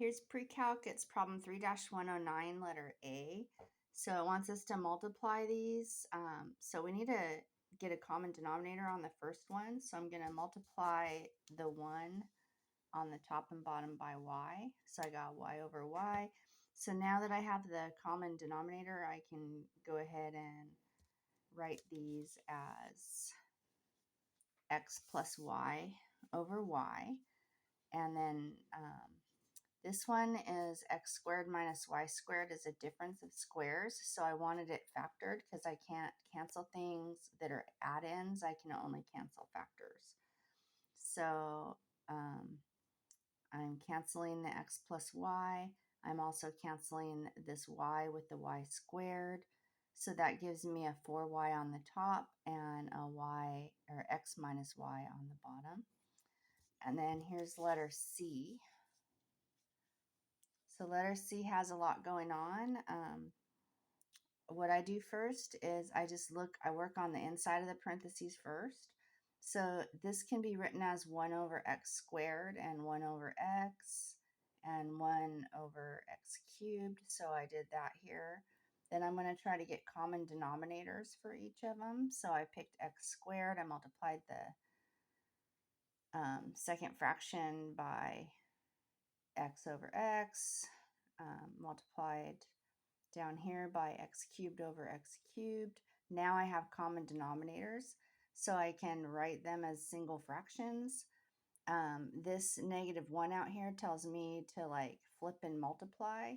Here's pre-calc. It's problem 3-109, letter A. So it wants us to multiply these. So we need to get a common denominator on the first one. So I'm going to multiply the 1 on the top and bottom by y. So I got y over y. So now that I have the common denominator, I can go ahead and write these as x plus y over y. And then this one is x squared minus y squared is a difference of squares. So I wanted it factored because I can't cancel things that are add-ins. I can only cancel factors. So I'm canceling the x plus y. I'm also canceling this y with the y squared. So that gives me a 4y on the top and a y or x minus y on the bottom. And then here's letter C. So letter C has a lot going on. What I do first is I work on the inside of the parentheses first. So this can be written as 1 over x squared and 1 over x and 1 over x cubed. So I did that here. Then I'm going to try to get common denominators for each of them. So I picked x squared. I multiplied the second fraction by x over x, multiplied down here by x cubed over x cubed. Now I have common denominators, so I can write them as single fractions. This -1 out here tells me to like flip and multiply.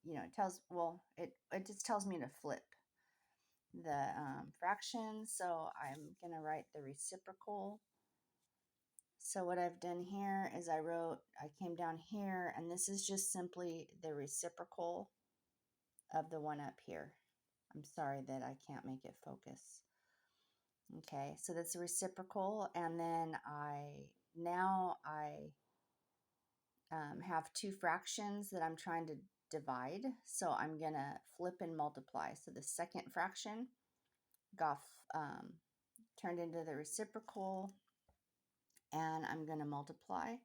It just tells me to flip the fractions. So I'm going to write the reciprocal. So what I've done here is I came down here, and this is just simply the reciprocal of the one up here. I'm sorry that I can't make it focus. Okay, so that's the reciprocal, and then I have two fractions that I'm trying to divide, so I'm going to flip and multiply. So the second fraction got turned into the reciprocal, and I'm going to multiply.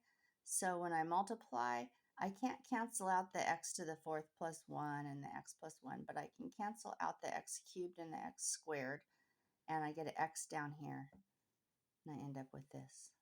So when I multiply, I can't cancel out the x to the fourth plus 1 and the x plus 1, but I can cancel out the x cubed and the x squared, and I get an x down here, and I end up with this.